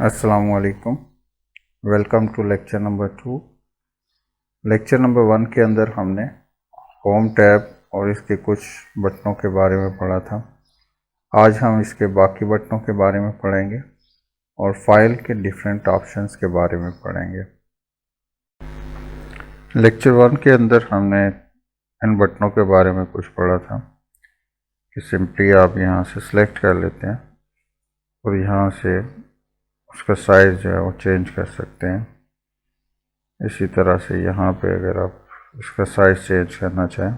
अस्सलाम वालेकुम। Welcome to lecture number 2। Lecture number 1 के अंदर हमने होम टैब और इसके कुछ बटनों के बारे में पढ़ा था। आज हम इसके बाकी बटनों के बारे में पढ़ेंगे और फाइल के डिफरेंट ऑप्शंस के बारे में पढ़ेंगे। लेक्चर 1 के अंदर हमने इन बटनों के बारे में कुछ पढ़ा था कि सिंपली आप यहाँ से सिलेक्ट कर लेते हैं और यहाँ से उसका साइज़ जो है वो चेंज कर सकते हैं। इसी तरह से यहाँ पे अगर आप इसका साइज़ चेंज करना चाहें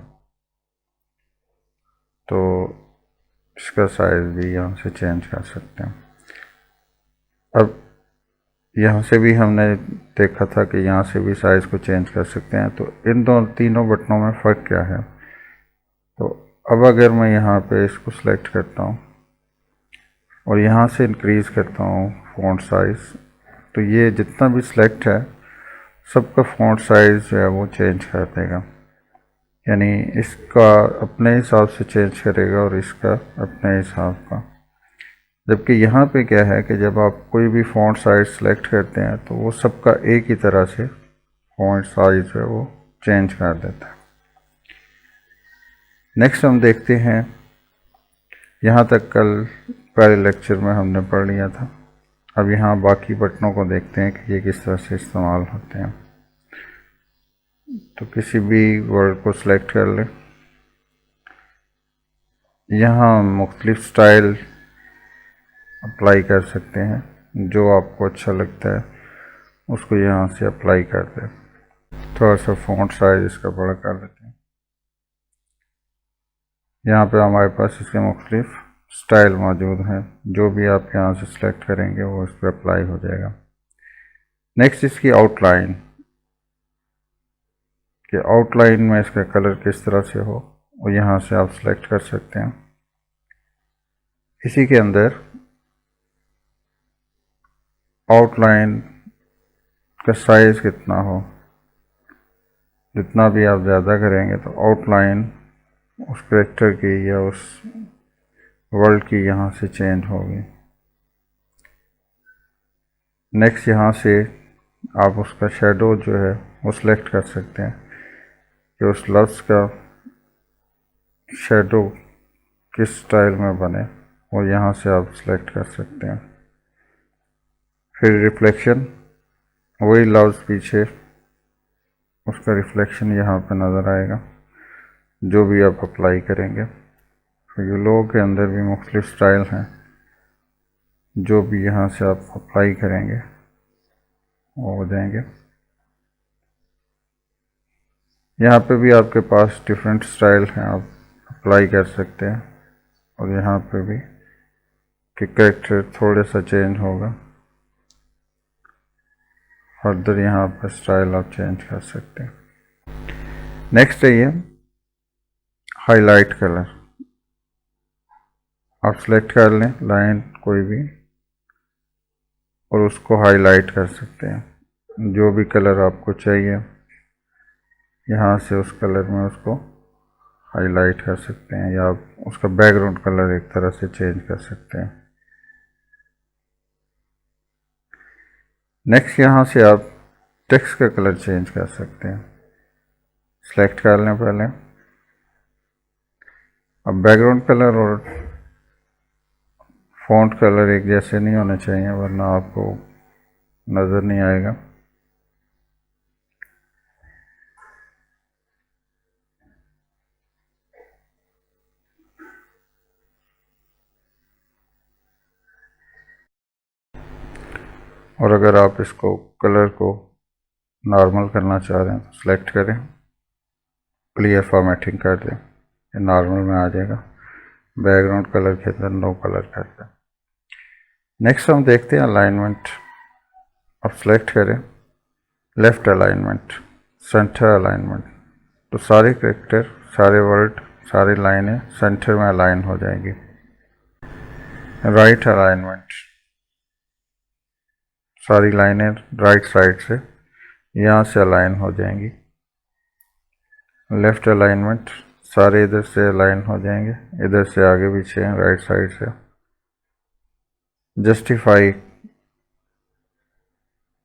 तो इसका साइज़ भी यहाँ से चेंज कर सकते हैं। अब यहाँ से भी हमने देखा था कि यहाँ से भी साइज़ को चेंज कर सकते हैं। तो इन तीनों बटनों में फ़र्क क्या है? तो अब अगर मैं यहाँ पे इसको सिलेक्ट करता हूँ और यहाँ से इंक्रीज़ करता हूँ फ़ॉन्ट साइज़, तो ये जितना भी सिलेक्ट है सबका फ़ॉन्ट साइज़ जो है वो चेंज कर देगा, यानी इसका अपने हिसाब से चेंज करेगा और इसका अपने हिसाब का। जबकि यहाँ पे क्या है कि जब आप कोई भी फ़ॉन्ट साइज़ सेलेक्ट करते हैं तो वो सबका एक ही तरह से फ़ॉन्ट साइज़ जो है वो चेंज कर देता है। नेक्स्ट हम देखते हैं, यहाँ तक कल पहले लेक्चर में हमने पढ़ लिया था। अब यहाँ बाकी बटनों को देखते हैं कि ये किस तरह से इस्तेमाल होते हैं। तो किसी भी वर्ड को सिलेक्ट कर लें, यहाँ मुख्तलिफ स्टाइल अप्लाई कर सकते हैं, जो आपको अच्छा लगता है उसको यहाँ से अप्लाई कर दें। थोड़ा सा फ़ॉन्ट साइज़ इसका बड़ा कर लेते हैं। यहाँ पे हमारे पास इसके मुख्तलिफ स्टाइल मौजूद हैं, जो भी आप यहाँ से सिलेक्ट करेंगे वो इस पर अप्लाई हो जाएगा। नेक्स्ट इसकी आउटलाइन, कि आउटलाइन में इसका कलर किस तरह से हो वो यहाँ से आप सिलेक्ट कर सकते हैं। इसी के अंदर आउटलाइन का साइज़ कितना हो, जितना भी आप ज़्यादा करेंगे तो आउटलाइन उस कैरेक्टर की या उस वर्ड की यहाँ से चेंज होगी। नेक्स्ट यहाँ से आप उसका शेडो जो है वो सिलेक्ट कर सकते हैं कि उस लफ्ज़ का शेडो किस स्टाइल में बने, और यहाँ से आप सिलेक्ट कर सकते हैं। फिर रिफ्लेक्शन, वही लफ्ज़ पीछे उसका रिफ्लेक्शन यहाँ पे नज़र आएगा जो भी आप अप्लाई करेंगे। ये लोगों के अंदर भी मुख्तलिफ स्टाइल हैं, जो भी यहाँ से आप अप्लाई करेंगे वो हो जाएंगे। यहाँ पे भी आपके पास डिफरेंट स्टाइल हैं, आप अप्लाई कर सकते हैं। और यहाँ पे भी कि कैरेक्टर थोड़ा सा चेंज होगा, फर्दर यहाँ पर स्टाइल आप चेंज कर सकते हैं। नेक्स्ट है ये हाईलाइट कलर। आप सेलेक्ट कर लें लाइन कोई भी और उसको हाईलाइट कर सकते हैं। जो भी कलर आपको चाहिए यहाँ से उस कलर में उसको हाईलाइट कर सकते हैं, या आप उसका बैकग्राउंड कलर एक तरह से चेंज कर सकते हैं। नेक्स्ट यहाँ से आप टेक्स्ट का कलर चेंज कर सकते हैं। सेलेक्ट कर लें पहले। अब बैकग्राउंड कलर और फ़ॉन्ट कलर एक जैसे नहीं होने चाहिए, वरना आपको नज़र नहीं आएगा। और अगर आप इसको कलर को नॉर्मल करना चाह रहे हैं तो सिलेक्ट करें, क्लियर फॉर्मेटिंग कर दें, ये नॉर्मल में आ जाएगा। बैकग्राउंड कलर के अंदर नो कलर कर दें। नेक्स्ट हम देखते हैं अलाइनमेंट। अब सेलेक्ट करें लेफ़्ट अलाइनमेंट, सेंटर अलाइनमेंट, तो सारे कैरेक्टर, सारे वर्ड, सारी लाइनें सेंटर में अलाइन हो जाएंगी। राइट अलाइनमेंट, सारी लाइनें राइट साइड से यहाँ से अलाइन हो जाएंगी। लेफ़्ट अलाइनमेंट, सारे इधर से अलाइन हो जाएंगे, इधर से आगे पीछे राइट साइड से। जस्टिफाई,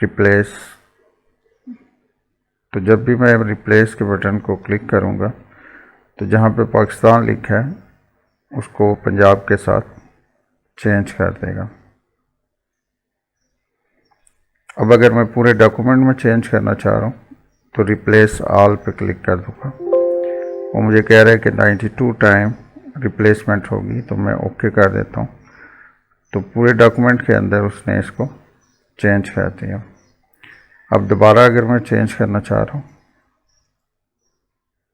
रिप्लेस, तो जब भी मैं रिप्लेस के बटन को क्लिक करूँगा तो जहाँ पे पाकिस्तान लिखा है उसको पंजाब के साथ चेंज कर देगा। अब अगर मैं पूरे डॉक्यूमेंट में चेंज करना चाह रहा हूँ तो रिप्लेस ऑल पे क्लिक कर दूँगा। वो मुझे कह रहा है कि 92 टाइम रिप्लेसमेंट होगी, तो मैं ओके कर देता हूँ। तो पूरे डॉक्यूमेंट के अंदर उसने इसको चेंज कर दिया। अब दोबारा अगर मैं चेंज करना चाह रहा हूँ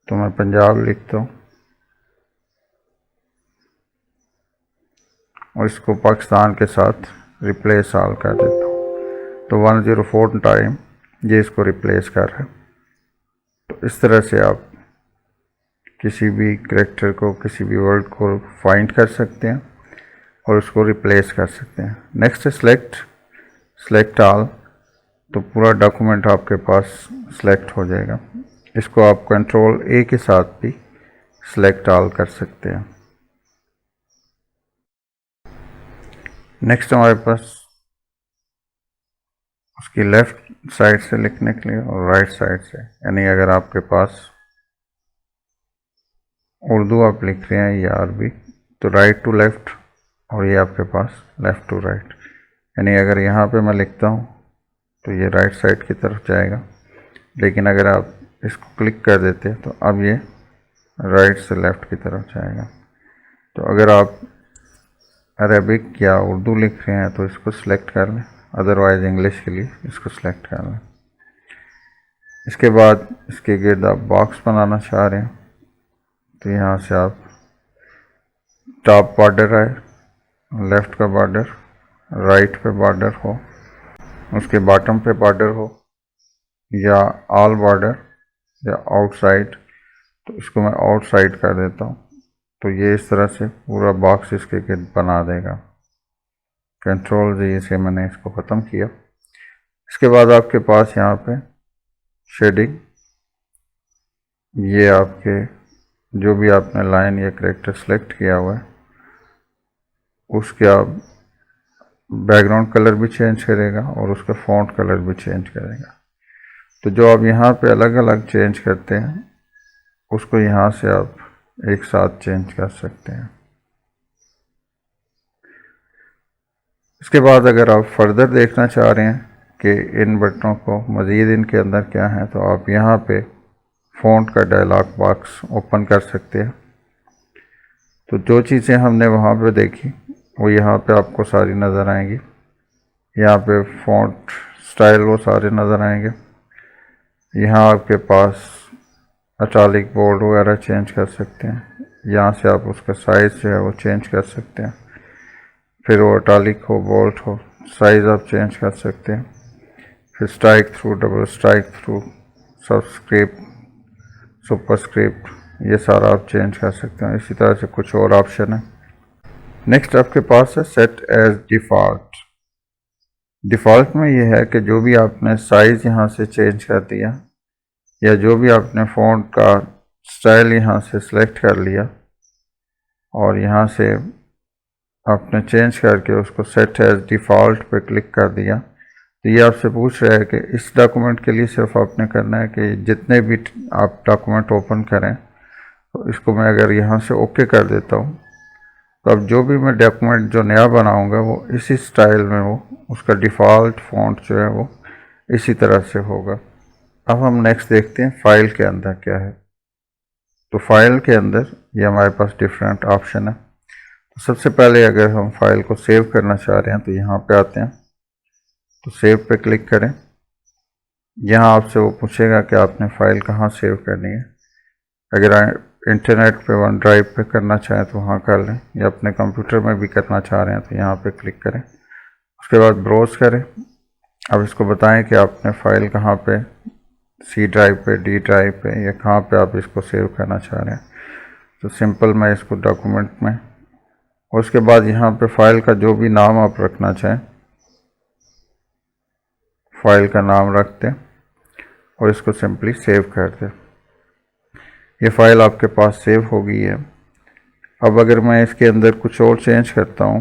तो मैं पंजाब लिखता हूँ और इसको पाकिस्तान के साथ रिप्लेस ऑल कर देता हूँ। तो 104 टाइम ये इसको रिप्लेस कर रहा है। तो इस तरह से आप किसी भी करैक्टर को, किसी भी वर्ड को फाइंड कर सकते हैं और उसको रिप्लेस कर सकते हैं। नेक्स्ट है सेलेक्ट ऑल, तो पूरा डॉक्यूमेंट आपके पास सेलेक्ट हो जाएगा। इसको आप कंट्रोल ए के साथ भी सेलेक्ट ऑल कर सकते हैं। नेक्स्ट हमारे पास उसकी लेफ़्ट साइड से लिखने के लिए और राइट साइड से, यानी अगर आपके पास उर्दू आप लिख रहे हैं या अरबी तो राइट टू लेफ़्ट, और ये आपके पास लेफ़्ट टू राइट, यानी अगर यहाँ पे मैं लिखता हूँ तो ये राइट साइड की तरफ जाएगा, लेकिन अगर आप इसको क्लिक कर देते हैं तो अब ये राइट से लेफ़्ट की तरफ जाएगा। तो अगर आप अरबिक या उर्दू लिख रहे हैं तो इसको सिलेक्ट कर लें, अदरवाइज़ इंग्लिश के लिए इसको सिलेक्ट कर लें। इसके बाद इसके गिर्द आप बॉक्स बनाना चाह रहे हैं तो यहाँ से आप टॉप बॉर्डर है, लेफ़्ट का बॉर्डर, राइट पे बॉर्डर हो, उसके बॉटम पे बॉर्डर हो, या ऑल बॉर्डर या आउटसाइड, तो इसको मैं आउटसाइड कर देता हूँ। तो ये इस तरह से पूरा बॉक्स इसके गिर्द बना देगा। कंट्रोल जी से मैंने इसको ख़त्म किया। इसके बाद आपके पास यहाँ पे शेडिंग, ये आपके जो भी आपने लाइन या करैक्टर सेलेक्ट किया हुआ है उसके आप बैकग्राउंड कलर भी चेंज करेगा और उसका फ़ॉन्ट कलर भी चेंज करेगा। तो जो आप यहाँ पे अलग अलग चेंज करते हैं उसको यहाँ से आप एक साथ चेंज कर सकते हैं। इसके बाद अगर आप फर्दर देखना चाह रहे हैं कि इन बटनों को मज़ीद इनके अंदर क्या है तो आप यहाँ पे फ़ॉन्ट का डायलॉग बॉक्स ओपन कर सकते हैं। तो जो चीज़ें हमने वहाँ पे देखी वो यहाँ पे आपको सारी नज़र आएंगी। यहाँ पे फ़ॉन्ट स्टाइल वो सारे नज़र आएंगे। यहाँ आपके पास इटैलिक बोल्ड वगैरह चेंज कर सकते हैं। यहाँ से आप उसका साइज़ जो है वो चेंज कर सकते हैं, फिर वो इटैलिक हो, बोल्ड हो, साइज़ आप चेंज कर सकते हैं। फिर strike through, double strike through, subscript, superscript, ये सारा आप चेंज कर सकते हैं। इसी तरह से कुछ और ऑप्शन है। नेक्स्ट आपके पास है सेट एज डिफ़ॉल्ट। डिफ़ॉल्ट में ये है कि जो भी आपने साइज़ यहाँ से चेंज कर दिया या जो भी आपने फ़ॉन्ट का स्टाइल यहाँ से सिलेक्ट कर लिया और यहाँ से आपने चेंज करके उसको सेट एज डिफ़ॉल्ट पे क्लिक कर दिया, तो ये आपसे पूछ रहा है कि इस डॉक्यूमेंट के लिए सिर्फ आपने करना है कि जितने भी आप डॉक्यूमेंट ओपन करें, तो इसको मैं अगर यहाँ से ओके कर देता हूँ तो अब जो भी मैं डॉक्यूमेंट जो नया बनाऊँगा वो इसी स्टाइल में हो, उसका डिफ़ॉल्ट फ़ॉन्ट जो है वो इसी तरह से होगा। अब हम नेक्स्ट देखते हैं फ़ाइल के अंदर क्या है। तो फाइल के अंदर ये हमारे पास डिफरेंट ऑप्शन है। तो सबसे पहले अगर हम फाइल को सेव करना चाह रहे हैं तो यहाँ पे आते हैं, तो सेव पे क्लिक करें। यहाँ आपसे वो पूछेगा कि आपने फ़ाइल कहाँ सेव करनी है। अगर इंटरनेट पे वन ड्राइव पे करना चाहें तो वहाँ कर लें, या अपने कंप्यूटर में भी करना चाह रहे हैं तो यहाँ पे क्लिक करें। उसके बाद ब्राउज़ करें। अब इसको बताएं कि आपने फ़ाइल कहाँ पे, सी ड्राइव पे, डी ड्राइव पे, या कहाँ पे आप इसको सेव करना चाह रहे हैं। तो सिंपल मैं इसको डॉक्यूमेंट में, और उसके बाद यहाँ पे फ़ाइल का जो भी नाम आप रखना चाहें फ़ाइल का नाम रख दें और इसको सिंपली सेव कर दें। ये फ़ाइल आपके पास सेव हो गई है। अब अगर मैं इसके अंदर कुछ और चेंज करता हूँ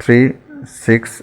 3, 6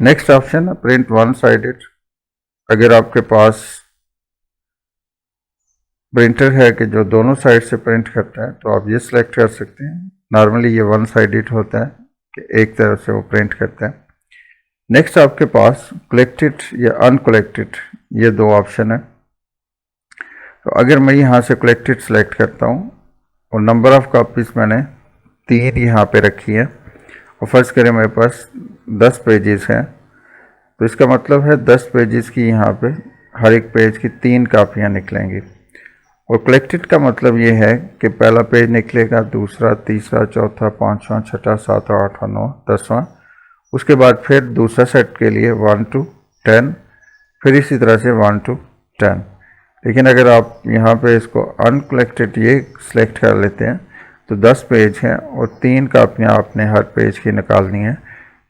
नेक्स्ट ऑप्शन है प्रिंट वन साइडेड। अगर आपके पास प्रिंटर है कि जो दोनों साइड से प्रिंट करता है तो आप ये सिलेक्ट कर सकते हैं। नॉर्मली ये वन साइडेड होता है कि एक तरफ से वो प्रिंट करता है। नेक्स्ट आपके पास कलेक्टेड या अनकलेक्टेड, ये दो ऑप्शन है। तो अगर मैं यहाँ से कलेक्टेड सेलेक्ट करता हूँ और नंबर ऑफ़ कॉपीज़ मैंने 3 यहाँ पे रखी है और फर्ज करें मेरे पास 10 पेजेस हैं, तो इसका मतलब है 10 पेजेस की यहाँ पे हर एक पेज की 3 कापियाँ निकलेंगी। और कलेक्टेड का मतलब ये है कि पहला पेज निकलेगा, दूसरा, तीसरा, चौथा, पाँचवा, छठा, सातवां, आठवां, नौवां, 10वां। उसके बाद फिर दूसरा सेट के लिए 1 to 10, फिर इसी तरह से 1 to 10। लेकिन अगर आप यहाँ पे इसको अनकलेक्टेड ये सिलेक्ट कर लेते हैं तो 10 पेज हैं और 3 कापियाँ आपने हर पेज की निकालनी है।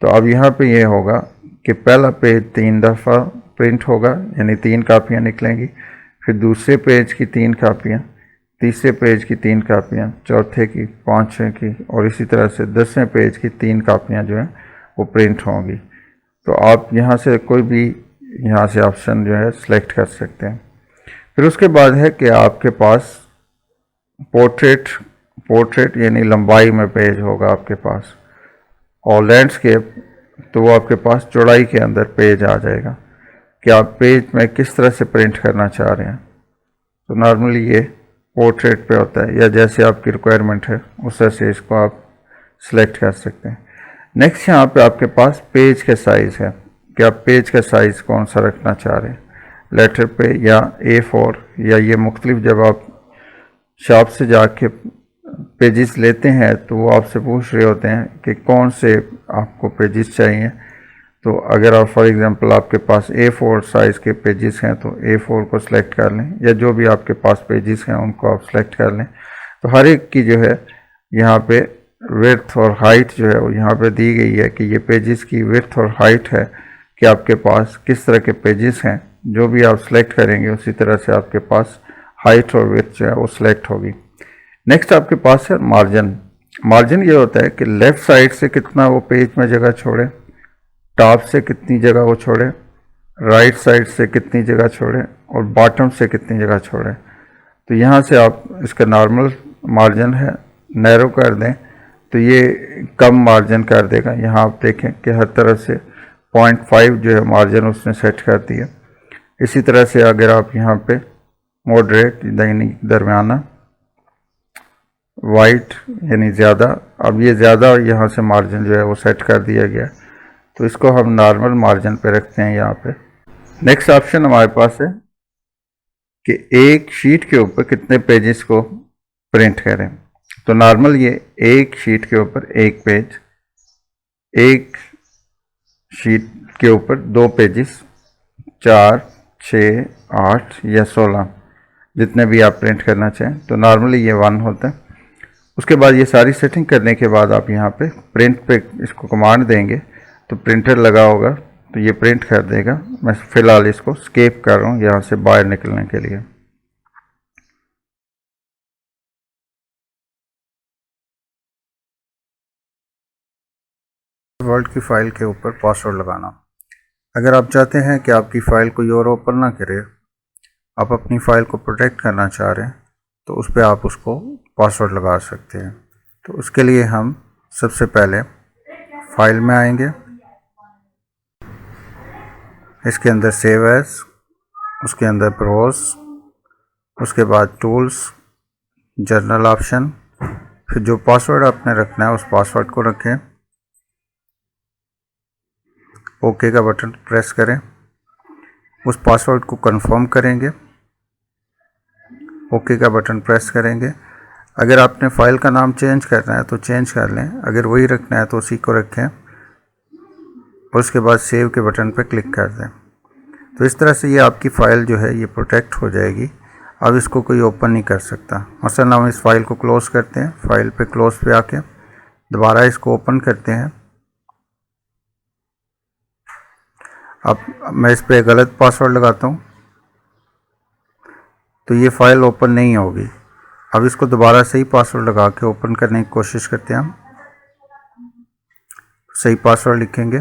तो अब यहाँ पे ये होगा कि पहला पेज 3 दफ़ा प्रिंट होगा, यानी 3 कापियाँ निकलेंगी, फिर दूसरे पेज की 3 कापियाँ, तीसरे पेज की 3 कापियाँ, चौथे की, पाँचवें की, और इसी तरह से 10वें पेज की 3 कापियाँ जो हैं वो प्रिंट होंगी। तो आप यहाँ से कोई भी यहाँ से ऑप्शन जो है सिलेक्ट कर सकते हैं। फिर उसके बाद है कि आपके पास पोर्ट्रेट यानी लंबाई में पेज होगा आपके पास, और लैंडस्केप तो वो आपके पास चौड़ाई के अंदर पेज आ जाएगा कि आप पेज में किस तरह से प्रिंट करना चाह रहे हैं। तो नॉर्मली ये पोर्ट्रेट पे होता है, या जैसे आपकी रिक्वायरमेंट है उस तरह से इसको आप सिलेक्ट कर सकते हैं। नेक्स्ट यहाँ पे आपके पास पेज के साइज़ है कि आप पेज का साइज़ कौन सा रखना चाह रहे हैं, लेटर पे या A4, या ये मुख्तलिफ जब आप शॉप से जाके पेजेस लेते हैं तो वो आपसे पूछ रहे होते हैं कि कौन से आपको पेजेस चाहिए। तो अगर आप फॉर एग्ज़ाम्पल आपके पास A4 साइज़ के पेजेस हैं तो A4 को सिलेक्ट कर लें, या जो भी आपके पास पेजेस हैं उनको आप सिलेक्ट कर लें। तो हर एक की जो है यहाँ पे विड्थ और हाइट जो है वो यहाँ पे दी गई है कि ये पेजेस की विड्थ और हाइट है कि आपके पास किस तरह के पेजेस हैं। जो भी आप सिलेक्ट करेंगे उसी तरह से आपके पास हाइट और विड्थ जो है वो सिलेक्ट होगी। नेक्स्ट आपके पास है मार्जिन। मार्जिन ये होता है कि लेफ़्ट साइड से कितना वो पेज में जगह छोड़े, टॉप से कितनी जगह वो छोड़े, राइट साइड से कितनी जगह छोड़े, और बॉटम से कितनी जगह छोड़े। तो यहाँ से आप इसका नॉर्मल मार्जिन है नैरो कर दें तो ये कम मार्जिन कर देगा। यहाँ आप देखें कि हर तरफ से 0.5 जो है मार्जिन उसने सेट कर दिया। इसी तरह से अगर आप यहाँ पे मॉडरेट यानी दरमियाना, वाइट यानी ज़्यादा, अब ये ज़्यादा यहाँ से मार्जिन जो है वो सेट कर दिया गया, तो इसको हम नॉर्मल मार्जिन पे रखते हैं यहाँ पे। नेक्स्ट ऑप्शन हमारे पास है कि एक शीट के ऊपर कितने पेजेस को प्रिंट करें। तो नॉर्मल ये एक शीट के ऊपर एक पेज, एक शीट के ऊपर 2 पेजेस, 4, 6, 8 या 16 जितने भी आप प्रिंट करना चाहें, तो नॉर्मली ये 1 होता है। उसके बाद ये सारी सेटिंग करने के बाद आप यहाँ पे प्रिंट पे इसको कमांड देंगे तो प्रिंटर लगा होगा तो ये प्रिंट कर देगा। मैं फ़िलहाल इसको स्केप कर रहा हूँ यहाँ से बाहर निकलने के लिए। वर्ड की फ़ाइल के ऊपर पासवर्ड लगाना। अगर आप चाहते हैं कि आपकी फ़ाइल कोई और ओपन ना करे, आप अपनी फ़ाइल को प्रोटेक्ट करना चाह रहे हैं, तो उस पर आप उसको पासवर्ड लगा सकते हैं। तो उसके लिए हम सबसे पहले फ़ाइल में आएंगे, इसके अंदर सेव एज, उसके अंदर ब्राउज़, उसके बाद टूल्स, जर्नल ऑप्शन, फिर जो पासवर्ड आपने रखना है उस पासवर्ड को रखें, ओके का बटन प्रेस करें, उस पासवर्ड को कंफर्म करेंगे, ओके का बटन प्रेस करेंगे। अगर आपने फ़ाइल का नाम चेंज करना है तो चेंज कर लें, अगर वही रखना है तो उसी को रखें, और उसके बाद सेव के बटन पर क्लिक कर दें। तो इस तरह से ये आपकी फ़ाइल जो है ये प्रोटेक्ट हो जाएगी, अब इसको कोई ओपन नहीं कर सकता। मसलन हम इस फाइल को क्लोज़ करते हैं, फाइल पे क्लोज़ पे आके दोबारा इसको ओपन करते हैं। अब मैं इस पे गलत पासवर्ड लगाता हूँ तो ये फ़ाइल ओपन नहीं होगी। अब इसको दोबारा सही पासवर्ड लगा के ओपन करने की कोशिश करते हैं। हम सही पासवर्ड लिखेंगे,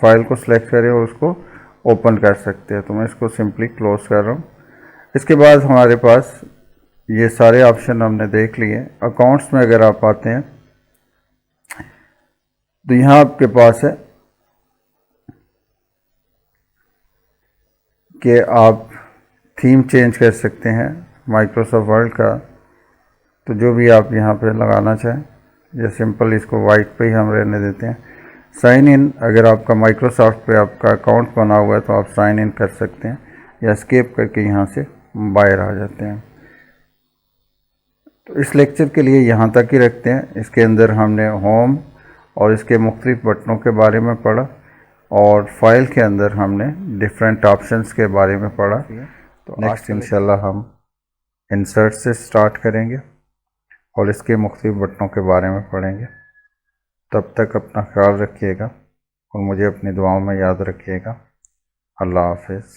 फाइल को सिलेक्ट करें और उसको ओपन कर सकते हैं। तो मैं इसको सिंपली क्लोज कर रहा हूँ। इसके बाद हमारे पास ये सारे ऑप्शन हमने देख लिए। अकाउंट्स में अगर आप आते हैं तो यहाँ आपके पास है कि आप थीम चेंज कर सकते हैं माइक्रोसॉफ्ट वर्ड का। तो जो भी आप यहाँ पे लगाना चाहें, या सिंपल इसको वाइट पे ही हम रहने देते हैं। साइन इन, अगर आपका माइक्रोसॉफ्ट पे आपका अकाउंट बना हुआ है तो आप साइन इन कर सकते हैं, या एस्केप करके यहाँ से बाहर आ जाते हैं। तो इस लेक्चर के लिए यहाँ तक ही रखते हैं। इसके अंदर हमने होम और इसके मुख्तलिफ बटनों के बारे में पढ़ा, और फाइल के अंदर हमने डिफरेंट ऑप्शंस के बारे में पढ़ा। तो नेक्स्ट इंशाल्लाह हम इंसर्ट से स्टार्ट करेंगे और इसके मुख्तलिफ बटनों के बारे में पढ़ेंगे। तब तक अपना ख्याल रखिएगा और मुझे अपनी दुआओं में याद रखिएगा। अल्लाह हाफ़िज़।